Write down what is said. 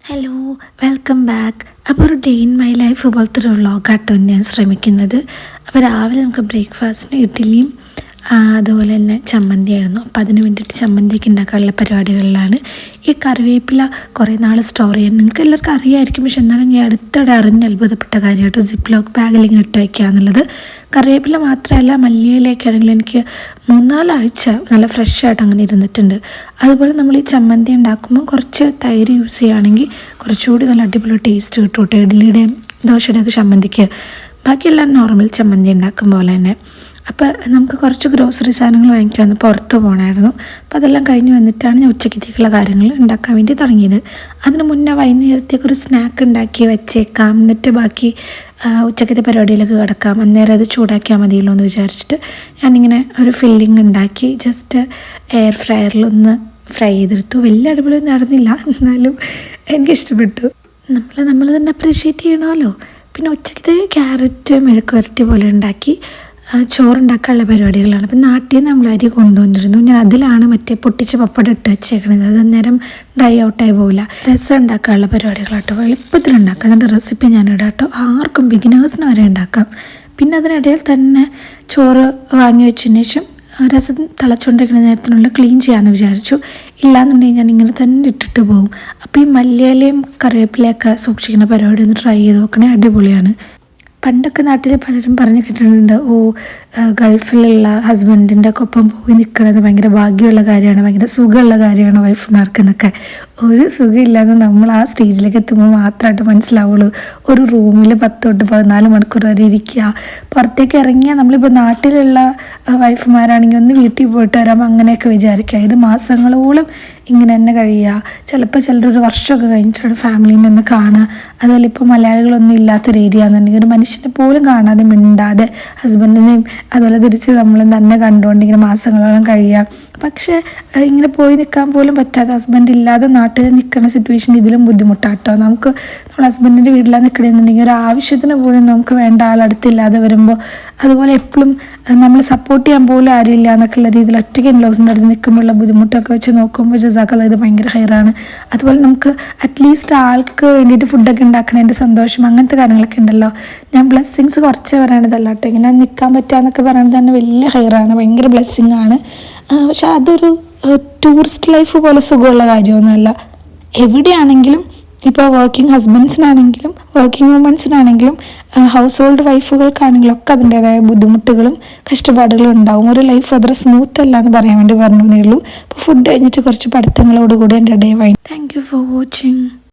Hello, welcome back. അപ്പോൾ ഒരു day in my life പോലത്തെ ഒരു വ്ളോഗാട്ടോ ഞാൻ ശ്രമിക്കുന്നത്. അപ്പോൾ രാവിലെ നമുക്ക് ബ്രേക്ക്ഫാസ്റ്റിന് ഇഡ്ഡലിയും അതുപോലെ തന്നെ ചമ്മന്തിയായിരുന്നു. അപ്പോൾ അതിന് വേണ്ടിയിട്ട് ചമ്മന്തിയൊക്കെ ഉണ്ടാക്കാനുള്ള പരിപാടികളിലാണ്. ഈ കറിവേപ്പില കുറേ നാൾ സ്റ്റോർ ചെയ്യാൻ നിങ്ങൾക്ക് എല്ലാവർക്കും അറിയാമായിരിക്കും, പക്ഷെ എന്നാലും ഞാൻ അടുത്തിടെ അറിഞ്ഞ് അത്ഭുതപ്പെട്ട കാര്യമായിട്ട് സിപ്പ് ലോക്ക് ബാഗിൽ ഇങ്ങനെ ഇട്ട് വയ്ക്കുക എന്നുള്ളത്. കറിവേപ്പില മാത്രമല്ല, മല്ലിയിലൊക്കെ ആണെങ്കിലും എനിക്ക് 3-4 ആഴ്ച നല്ല ഫ്രഷായിട്ട് അങ്ങനെ ഇരുന്നിട്ടുണ്ട്. അതുപോലെ നമ്മൾ ഈ ചമ്മന്തി ഉണ്ടാക്കുമ്പോൾ കുറച്ച് തൈര് യൂസ് ചെയ്യുകയാണെങ്കിൽ കുറച്ചുകൂടി നല്ല അടിപൊളി ടേസ്റ്റ് കിട്ടും കേട്ടോ. ഇഡ്ഡലിയുടെയും ദോശയുടെയൊക്കെ ചമ്മന്തിക്ക്. ബാക്കിയെല്ലാം നോർമൽ ചമ്മന്തി ഉണ്ടാക്കും പോലെ തന്നെ. അപ്പോൾ നമുക്ക് കുറച്ച് ഗ്രോസറി സാധനങ്ങൾ വാങ്ങിക്കാൻ വന്ന് പുറത്ത് പോകണമായിരുന്നു. അപ്പോൾ അതെല്ലാം കഴിഞ്ഞ് വന്നിട്ടാണ് ഞാൻ ഉച്ചക്കത്തേക്കുള്ള കാര്യങ്ങൾ ഉണ്ടാക്കാൻ വേണ്ടി തുടങ്ങിയത്. അതിന് മുന്നേ വൈകുന്നേരത്തേക്ക് ഒരു സ്നാക്ക് ഉണ്ടാക്കി വെച്ചേക്കാം, എന്നിട്ട് ബാക്കി ഉച്ചക്കത്തെ പരിപാടിയിലേക്ക് കിടക്കാം, അന്നേരം അത് ചൂടാക്കിയാൽ മതിയല്ലോ എന്ന് വിചാരിച്ചിട്ട് ഞാനിങ്ങനെ ഒരു ഫില്ലിങ് ഉണ്ടാക്കി ജസ്റ്റ് എയർ ഫ്രയറിലൊന്ന് ഫ്രൈ ചെയ്തെടുത്തു. വലിയ അടിപൊളിയൊന്നും നടന്നില്ല, എന്നാലും എനിക്കിഷ്ടപ്പെട്ടു. നമ്മൾ തന്നെ അപ്രീഷിയേറ്റ് ചെയ്യണമല്ലോ. പിന്നെ ഉച്ചക്കത്തെ ക്യാരറ്റ് മെഴുക്ക് വരട്ടി പോലെ ഉണ്ടാക്കി ചോറുണ്ടാക്കാനുള്ള പരിപാടികളാണ്. അപ്പം നാട്ടിൽ നിന്ന് നമ്മൾ അരി കൊണ്ടുവന്നിരുന്നു. ഞാൻ അതിലാണ് മറ്റേ പൊട്ടിച്ച് പപ്പടം ഇട്ട് വെച്ചേക്കണത്. അത് അന്നേരം ഡ്രൈ ഔട്ടായി പോകില്ല. രസം ഉണ്ടാക്കാനുള്ള പരിപാടികളാട്ടോ, എളുപ്പത്തിലുണ്ടാക്കാം. അതിൻ്റെ റെസിപ്പി ഞാൻ ഇടാട്ടോ, ആർക്കും ബിഗിനേഴ്സിന് വരെ ഉണ്ടാക്കാം. പിന്നെ അതിനിടയിൽ തന്നെ ചോറ് വാങ്ങി വെച്ചതിന് ശേഷം രസം തിളച്ചുകൊണ്ടിരിക്കുന്ന നേരത്തിനുള്ള ക്ലീൻ ചെയ്യാമെന്ന് വിചാരിച്ചു. ഇല്ലാന്നുണ്ടെങ്കിൽ ഞാൻ ഇങ്ങനെ തന്നെ ഇട്ടിട്ട് പോകും. അപ്പോൾ ഈ മല്ലിയിലയും കറിവേപ്പിലയൊക്കെ സൂക്ഷിക്കുന്ന പരിപാടി ഒന്ന് ട്രൈ ചെയ്ത് നോക്കണേ, അടിപൊളിയാണ്. പണ്ടൊക്കെ നാട്ടിൽ പലരും പറഞ്ഞു കേട്ടിട്ടുണ്ട്, ഗൾഫിലുള്ള ഹസ്ബൻഡിൻ്റെ ഒപ്പം പോയി നിൽക്കുന്നത് ഭയങ്കര ഭാഗ്യമുള്ള കാര്യമാണ്, ഭയങ്കര സുഖമുള്ള കാര്യമാണ് വൈഫുമാർക്ക് എന്നൊക്കെ. ഒരു സുഖമില്ലാതെ നമ്മൾ ആ സ്റ്റേജിലേക്ക് എത്തുമ്പോൾ മാത്രമായിട്ട് മനസ്സിലാവുള്ളൂ. ഒരു റൂമിൽ 10 തൊട്ട് 14 മണിക്കൂർ വരെ ഇരിക്കുക. പുറത്തേക്ക് ഇറങ്ങിയാൽ നമ്മളിപ്പോൾ നാട്ടിലുള്ള വൈഫുമാരാണെങ്കിൽ ഒന്ന് വീട്ടിൽ പോയിട്ട് വരാം അങ്ങനെയൊക്കെ വിചാരിക്കുക. ഇത് മാസങ്ങളോളം ഇങ്ങനെ തന്നെ കഴിയുക. ചിലപ്പോൾ ചിലരൊരു വർഷമൊക്കെ കഴിഞ്ഞിട്ടാണ് ഫാമിലീനെ ഒന്ന് കാണുക. അതുപോലെ ഇപ്പോൾ മലയാളികളൊന്നും ഇല്ലാത്തൊരു ഏരിയ എന്നുണ്ടെങ്കിൽ ഒരു മനുഷ്യനെ പോലും കാണാതെ മിണ്ടാതെ ഹസ്ബൻഡിനെയും അതുപോലെ തിരിച്ച് നമ്മൾ തന്നെ കണ്ടുകൊണ്ട് ഇങ്ങനെ മാസങ്ങളോളം കഴിയുക. പക്ഷേ ഇങ്ങനെ പോയി നിൽക്കാൻ പോലും പറ്റാതെ ഹസ്ബൻഡ് ഇല്ലാതെ നാട്ടിൽ നിൽക്കുന്ന സിറ്റുവേഷൻ ഇതിലും ബുദ്ധിമുട്ടാട്ടോ. നമ്മൾ ഹസ്ബൻഡിൻ്റെ വീട്ടിലാണ് നിൽക്കണമെന്നുണ്ടെങ്കിൽ ഒരു ആവശ്യത്തിന് പോലും നമുക്ക് വേണ്ട ആളടുത്തില്ലാതെ വരുമ്പോൾ, അതുപോലെ എപ്പോഴും നമ്മൾ സപ്പോർട്ട് ചെയ്യാൻ പോലും ആരുമില്ല എന്നൊക്കെയുള്ള രീതിയിൽ ഒറ്റയ്ക്ക് ഇൻലോസിൻ്റെ അടുത്ത് നിൽക്കുമ്പോഴുള്ള ബുദ്ധിമുട്ടൊക്കെ വെച്ച് നോക്കുമ്പോൾ ജസാക്കല്ല ഇത് ഭയങ്കര ഹൈറാണ്. അതുപോലെ നമുക്ക് അറ്റ്ലീസ്റ്റ് ആൾക്ക് വേണ്ടിയിട്ട് ഫുഡൊക്കെ ഉണ്ടാക്കണതിൻ്റെ സന്തോഷം അങ്ങനത്തെ കാര്യങ്ങളൊക്കെ ഉണ്ടല്ലോ. ഞാൻ ബ്ലെസ്സിങ്സ് കുറച്ച് പറയണതല്ല കേട്ടോ, ഇങ്ങനെ നിൽക്കാൻ പറ്റുക എന്നൊക്കെ പറയുന്നത് തന്നെ വലിയ ഹൈറാണ്, ഭയങ്കര ബ്ലെസ്സിങ് ആണ്. പക്ഷെ അതൊരു ടൂറിസ്റ്റ് ലൈഫ് പോലെ സുഖമുള്ള കാര്യമൊന്നുമല്ല. എവിടെയാണെങ്കിലും ഇപ്പോൾ വർക്കിംഗ് ഹസ്ബൻഡ്സിനാണെങ്കിലും വർക്കിംഗ് വുമൻസിനാണെങ്കിലും ഹൗസ് ഹോൾഡ് വൈഫുകൾക്കാണെങ്കിലും ഒക്കെ അതിൻ്റേതായ ബുദ്ധിമുട്ടുകളും കഷ്ടപ്പാടുകളും ഉണ്ടാവും. ഒരു ലൈഫ് അത്ര സ്മൂത്ത് അല്ല എന്ന് പറയാൻ വേണ്ടി പറഞ്ഞതേ ഉള്ളൂ. അപ്പോൾ ഫുഡ് കഴിഞ്ഞിട്ട് കുറച്ച് പഠിത്തങ്ങളോടുകൂടി എൻ്റെ day wine. Thank you for watching.